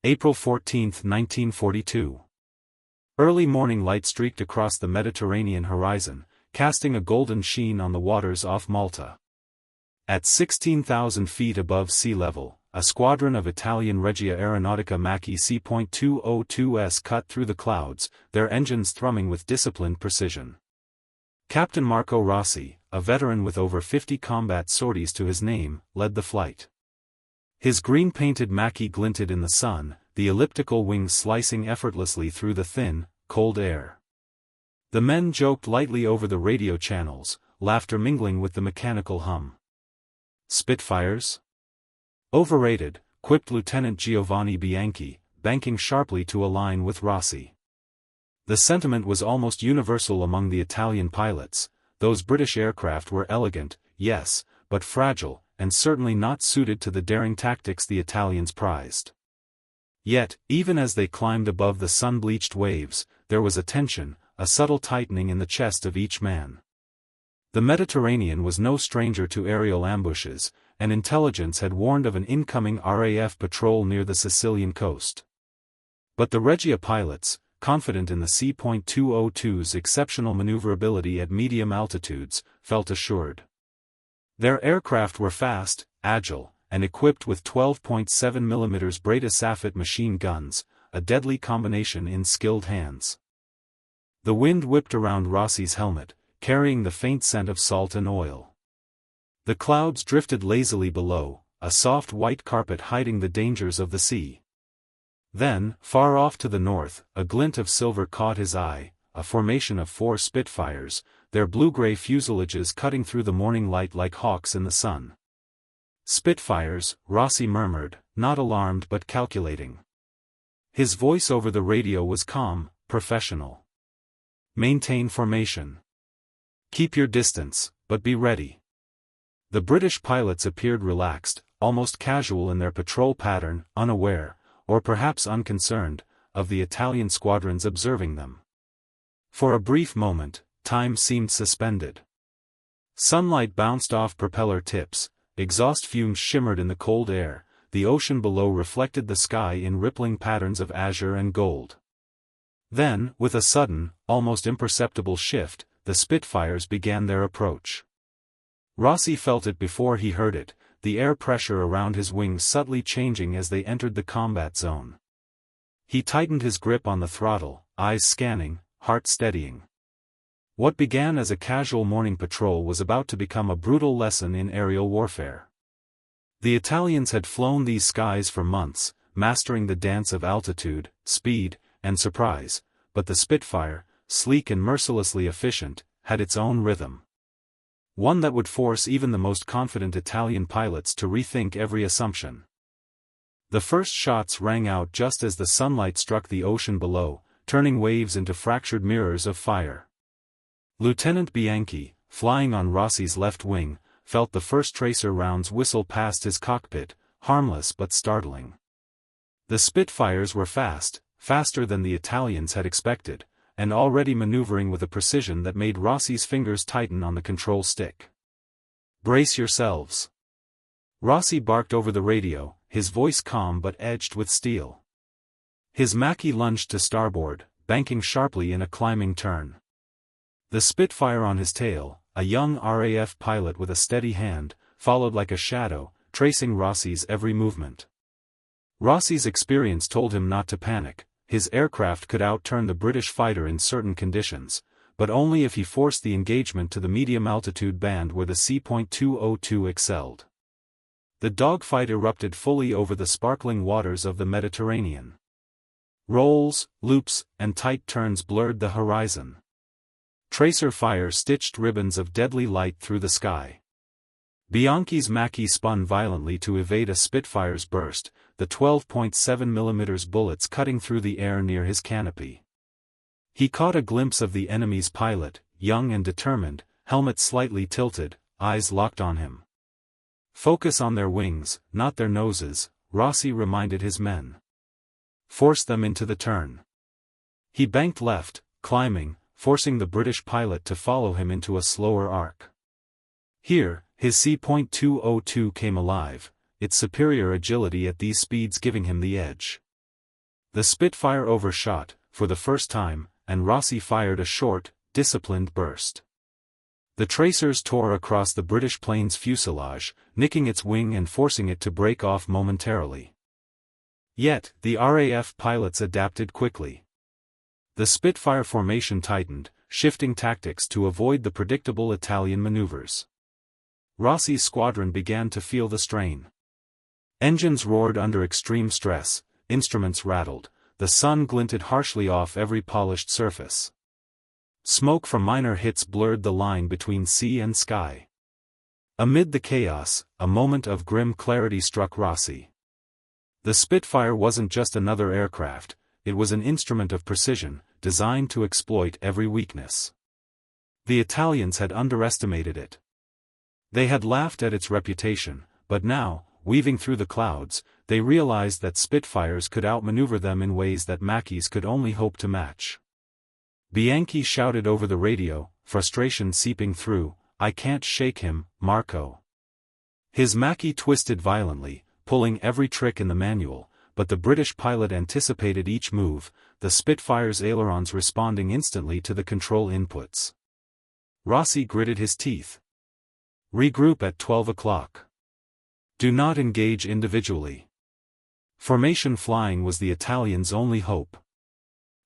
April 14, 1942. Early morning light streaked across the Mediterranean horizon, casting a golden sheen on the waters off Malta. At 16,000 feet above sea level, a squadron of Italian Regia Aeronautica Macchi C.202s cut through the clouds, their engines thrumming with disciplined precision. Captain Marco Rossi, a veteran with over 50 combat sorties to his name, led the flight. His green-painted Macchi glinted in the sun, the elliptical wings slicing effortlessly through the thin, cold air. The men joked lightly over the radio channels, laughter mingling with the mechanical hum. Spitfires? Overrated, quipped Lieutenant Giovanni Bianchi, banking sharply to align with Rossi. The sentiment was almost universal among the Italian pilots. Those British aircraft were elegant, yes, but fragile, and certainly not suited to the daring tactics the Italians prized. Yet, even as they climbed above the sun-bleached waves, there was a tension, a subtle tightening in the chest of each man. The Mediterranean was no stranger to aerial ambushes, and intelligence had warned of an incoming RAF patrol near the Sicilian coast. But the Regia pilots, confident in the C.202's exceptional maneuverability at medium altitudes, felt assured. Their aircraft were fast, agile, and equipped with 12.7 mm Breda Safet machine guns, a deadly combination in skilled hands. The wind whipped around Rossi's helmet, carrying the faint scent of salt and oil. The clouds drifted lazily below, a soft white carpet hiding the dangers of the sea. Then, far off to the north, a glint of silver caught his eye, a formation of 4 Spitfires, their blue-gray fuselages cutting through the morning light like hawks in the sun. Spitfires, Rossi murmured, not alarmed but calculating. His voice over the radio was calm, professional. Maintain formation. Keep your distance, but be ready. The British pilots appeared relaxed, almost casual in their patrol pattern, unaware, or perhaps unconcerned, of the Italian squadrons observing them. For a brief moment, time seemed suspended. Sunlight bounced off propeller tips, exhaust fumes shimmered in the cold air, the ocean below reflected the sky in rippling patterns of azure and gold. Then, with a sudden, almost imperceptible shift, the Spitfires began their approach. Rossi felt it before he heard it, the air pressure around his wings subtly changing as they entered the combat zone. He tightened his grip on the throttle, eyes scanning, heart steadying. What began as a casual morning patrol was about to become a brutal lesson in aerial warfare. The Italians had flown these skies for months, mastering the dance of altitude, speed, and surprise, but the Spitfire, sleek and mercilessly efficient, had its own rhythm. One that would force even the most confident Italian pilots to rethink every assumption. The first shots rang out just as the sunlight struck the ocean below, turning waves into fractured mirrors of fire. Lieutenant Bianchi, flying on Rossi's left wing, felt the first tracer rounds whistle past his cockpit, harmless but startling. The Spitfires were fast, faster than the Italians had expected, and already maneuvering with a precision that made Rossi's fingers tighten on the control stick. "Brace yourselves." Rossi barked over the radio, his voice calm but edged with steel. His Macchi lunged to starboard, banking sharply in a climbing turn. The Spitfire on his tail, a young RAF pilot with a steady hand, followed like a shadow, tracing Rossi's every movement. Rossi's experience told him not to panic. His aircraft could outturn the British fighter in certain conditions, but only if he forced the engagement to the medium-altitude band where the C.202 excelled. The dogfight erupted fully over the sparkling waters of the Mediterranean. Rolls, loops, and tight turns blurred the horizon. Tracer fire stitched ribbons of deadly light through the sky. Bianchi's Macchi spun violently to evade a Spitfire's burst, the 12.7 mm bullets cutting through the air near his canopy. He caught a glimpse of the enemy's pilot, young and determined, helmet slightly tilted, eyes locked on him. "Focus on their wings, not their noses," Rossi reminded his men. "Force them into the turn." He banked left, climbing, forcing the British pilot to follow him into a slower arc. Here, his C.202 came alive, its superior agility at these speeds giving him the edge. The Spitfire overshot, for the first time, and Rossi fired a short, disciplined burst. The tracers tore across the British plane's fuselage, nicking its wing and forcing it to break off momentarily. Yet, the RAF pilots adapted quickly. The Spitfire formation tightened, shifting tactics to avoid the predictable Italian maneuvers. Rossi's squadron began to feel the strain. Engines roared under extreme stress, instruments rattled, the sun glinted harshly off every polished surface. Smoke from minor hits blurred the line between sea and sky. Amid the chaos, a moment of grim clarity struck Rossi. The Spitfire wasn't just another aircraft, it was an instrument of precision, designed to exploit every weakness. The Italians had underestimated it. They had laughed at its reputation, but now, weaving through the clouds, they realized that Spitfires could outmaneuver them in ways that Macchis could only hope to match. Bianchi shouted over the radio, frustration seeping through, "I can't shake him, Marco." His Macchi twisted violently, pulling every trick in the manual, but the British pilot anticipated each move, the Spitfire's ailerons responding instantly to the control inputs. Rossi gritted his teeth. "Regroup at 12 o'clock. Do not engage individually." Formation flying was the Italians' only hope.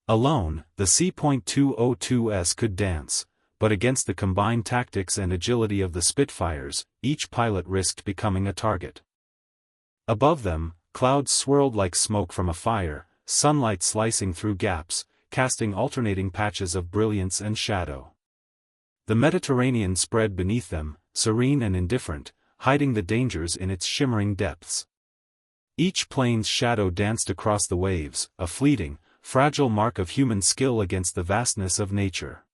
Alone, the C.202s could dance, but against the combined tactics and agility of the Spitfires, each pilot risked becoming a target. Above them, clouds swirled like smoke from a fire, sunlight slicing through gaps, casting alternating patches of brilliance and shadow. The Mediterranean spread beneath them, serene and indifferent, hiding the dangers in its shimmering depths. Each plane's shadow danced across the waves, a fleeting, fragile mark of human skill against the vastness of nature.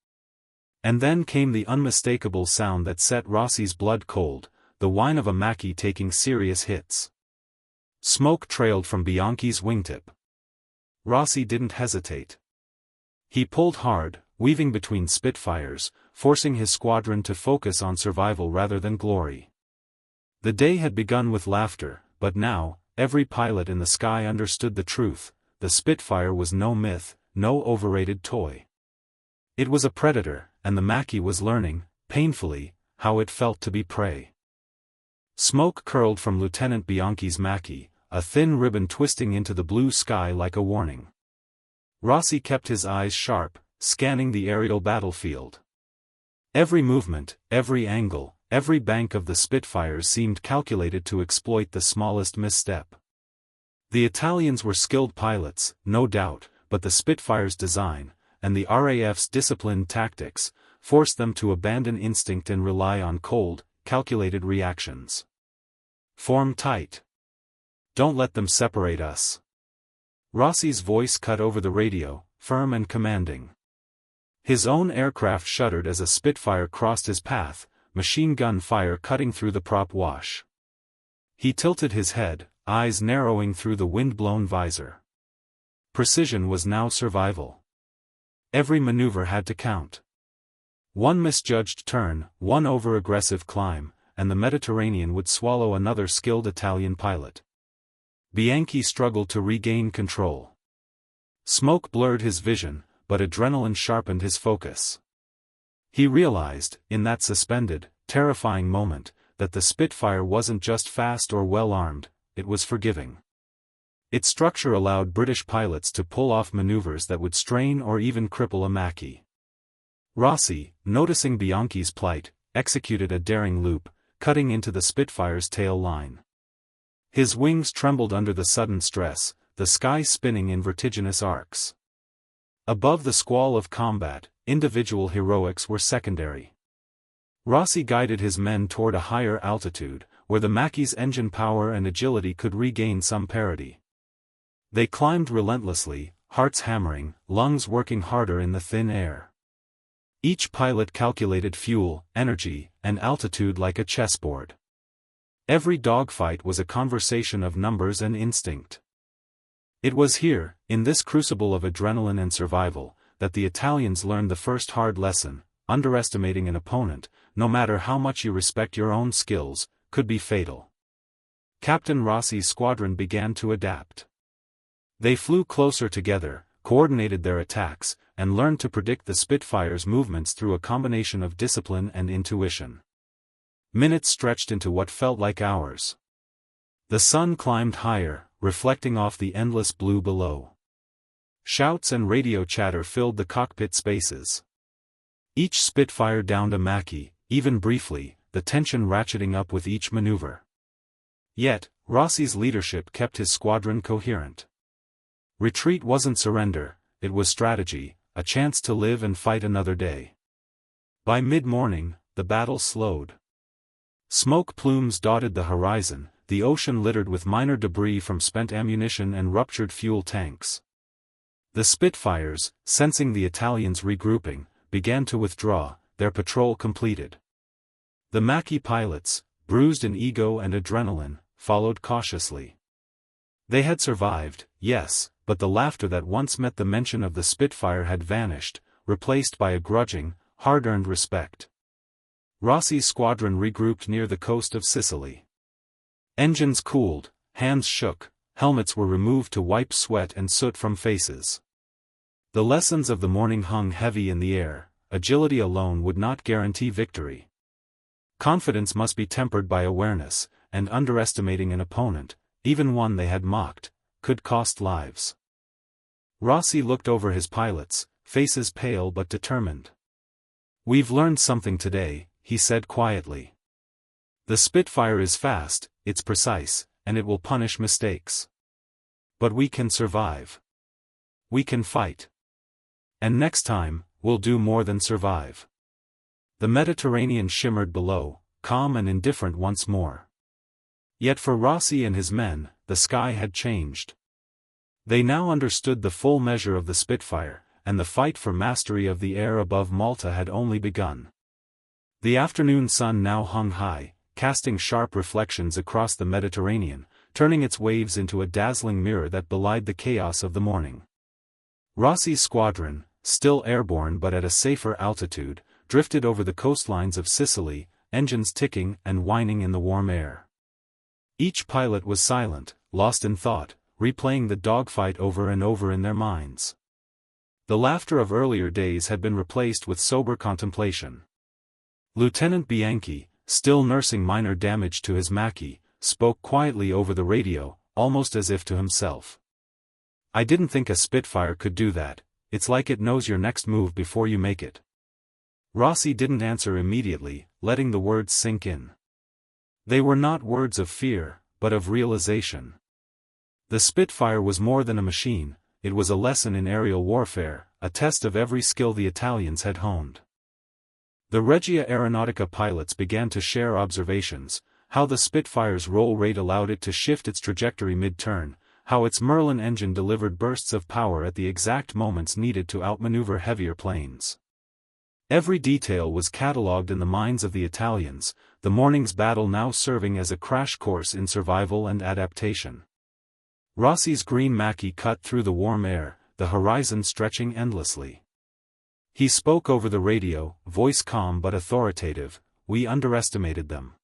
And then came the unmistakable sound that set Rossi's blood cold, the whine of a Macchi taking serious hits. Smoke trailed from Bianchi's wingtip. Rossi didn't hesitate. He pulled hard, weaving between Spitfires, forcing his squadron to focus on survival rather than glory. The day had begun with laughter, but now, every pilot in the sky understood the truth: the Spitfire was no myth, no overrated toy. It was a predator, and the Macchi was learning, painfully, how it felt to be prey. Smoke curled from Lieutenant Bianchi's Macchi, a thin ribbon twisting into the blue sky like a warning. Rossi kept his eyes sharp, scanning the aerial battlefield. Every movement, every angle, every bank of the Spitfires seemed calculated to exploit the smallest misstep. The Italians were skilled pilots, no doubt, but the Spitfire's design, and the RAF's disciplined tactics, forced them to abandon instinct and rely on cold, calculated reactions. "Form tight. Don't let them separate us." Rossi's voice cut over the radio, firm and commanding. His own aircraft shuddered as a Spitfire crossed his path, machine gun fire cutting through the prop wash. He tilted his head, eyes narrowing through the wind-blown visor. Precision was now survival. Every maneuver had to count. One misjudged turn, one over-aggressive climb, and the Mediterranean would swallow another skilled Italian pilot. Bianchi struggled to regain control. Smoke blurred his vision, but adrenaline sharpened his focus. He realized, in that suspended, terrifying moment, that the Spitfire wasn't just fast or well-armed, it was forgiving. Its structure allowed British pilots to pull off maneuvers that would strain or even cripple a Macchi. Rossi, noticing Bianchi's plight, executed a daring loop, cutting into the Spitfire's tail line. His wings trembled under the sudden stress, the sky spinning in vertiginous arcs. Above the squall of combat, individual heroics were secondary. Rossi guided his men toward a higher altitude, where the Macchi's engine power and agility could regain some parity. They climbed relentlessly, hearts hammering, lungs working harder in the thin air. Each pilot calculated fuel, energy, and altitude like a chessboard. Every dogfight was a conversation of numbers and instinct. It was here, in this crucible of adrenaline and survival, that the Italians learned the first hard lesson: underestimating an opponent, no matter how much you respect your own skills, could be fatal. Captain Rossi's squadron began to adapt. They flew closer together, coordinated their attacks, and learned to predict the Spitfire's movements through a combination of discipline and intuition. Minutes stretched into what felt like hours. The sun climbed higher, reflecting off the endless blue below. Shouts and radio chatter filled the cockpit spaces. Each Spitfire downed a Macchi, even briefly, the tension ratcheting up with each maneuver. Yet, Rossi's leadership kept his squadron coherent. Retreat wasn't surrender, it was strategy, a chance to live and fight another day. By mid-morning, the battle slowed. Smoke plumes dotted the horizon, the ocean littered with minor debris from spent ammunition and ruptured fuel tanks. The Spitfires, sensing the Italians regrouping, began to withdraw, their patrol completed. The Macchi pilots, bruised in ego and adrenaline, followed cautiously. They had survived, yes, but the laughter that once met the mention of the Spitfire had vanished, replaced by a grudging, hard-earned respect. Rossi's squadron regrouped near the coast of Sicily. Engines cooled, hands shook, helmets were removed to wipe sweat and soot from faces. The lessons of the morning hung heavy in the air. Agility alone would not guarantee victory. Confidence must be tempered by awareness, and underestimating an opponent, even one they had mocked, could cost lives. Rossi looked over his pilots, faces pale but determined. "We've learned something today," he said quietly. "The Spitfire is fast, it's precise, and it will punish mistakes. But we can survive. We can fight. And next time, we'll do more than survive." The Mediterranean shimmered below, calm and indifferent once more. Yet for Rossi and his men, the sky had changed. They now understood the full measure of the Spitfire, and the fight for mastery of the air above Malta had only begun. The afternoon sun now hung high, casting sharp reflections across the Mediterranean, turning its waves into a dazzling mirror that belied the chaos of the morning. Rossi's squadron, still airborne but at a safer altitude, drifted over the coastlines of Sicily, engines ticking and whining in the warm air. Each pilot was silent, lost in thought, replaying the dogfight over and over in their minds. The laughter of earlier days had been replaced with sober contemplation. Lieutenant Bianchi, still nursing minor damage to his Macchi, spoke quietly over the radio, almost as if to himself. "I didn't think a Spitfire could do that. It's like it knows your next move before you make it." Rossi didn't answer immediately, letting the words sink in. They were not words of fear, but of realization. The Spitfire was more than a machine, it was a lesson in aerial warfare, a test of every skill the Italians had honed. The Regia Aeronautica pilots began to share observations, how the Spitfire's roll rate allowed it to shift its trajectory mid-turn, how its Merlin engine delivered bursts of power at the exact moments needed to outmaneuver heavier planes. Every detail was catalogued in the minds of the Italians, the morning's battle now serving as a crash course in survival and adaptation. Rossi's green Macchi cut through the warm air, the horizon stretching endlessly. He spoke over the radio, voice calm but authoritative. "We underestimated them.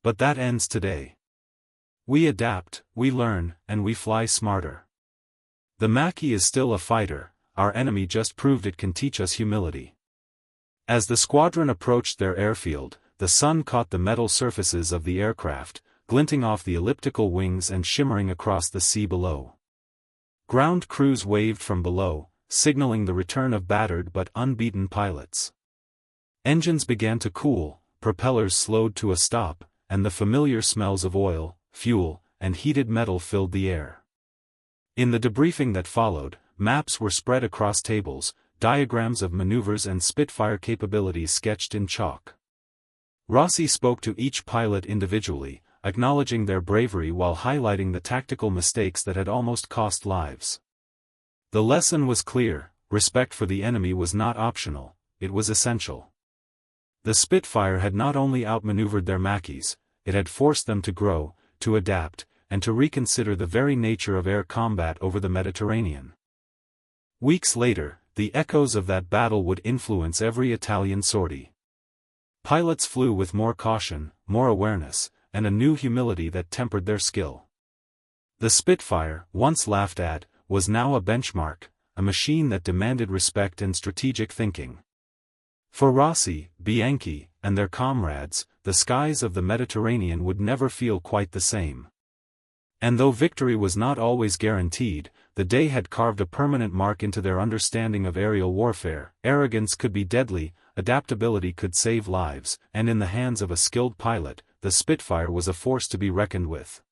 But that ends today. We adapt, we learn, and we fly smarter. The Macchi is still a fighter, our enemy just proved it can teach us humility." As the squadron approached their airfield, the sun caught the metal surfaces of the aircraft, glinting off the elliptical wings and shimmering across the sea below. Ground crews waved from below, signaling the return of battered but unbeaten pilots. Engines began to cool, propellers slowed to a stop, and the familiar smells of oil, fuel, and heated metal filled the air. In the debriefing that followed, maps were spread across tables, diagrams of maneuvers and Spitfire capabilities sketched in chalk. Rossi spoke to each pilot individually, acknowledging their bravery while highlighting the tactical mistakes that had almost cost lives. The lesson was clear: respect for the enemy was not optional, it was essential. The Spitfire had not only outmaneuvered their Macchis, it had forced them to grow, to adapt, and to reconsider the very nature of air combat over the Mediterranean. Weeks later, the echoes of that battle would influence every Italian sortie. Pilots flew with more caution, more awareness, and a new humility that tempered their skill. The Spitfire, once laughed at, was now a benchmark, a machine that demanded respect and strategic thinking. For Rossi, Bianchi, and their comrades, the skies of the Mediterranean would never feel quite the same. And though victory was not always guaranteed, the day had carved a permanent mark into their understanding of aerial warfare. Arrogance could be deadly, adaptability could save lives, and in the hands of a skilled pilot, the Spitfire was a force to be reckoned with.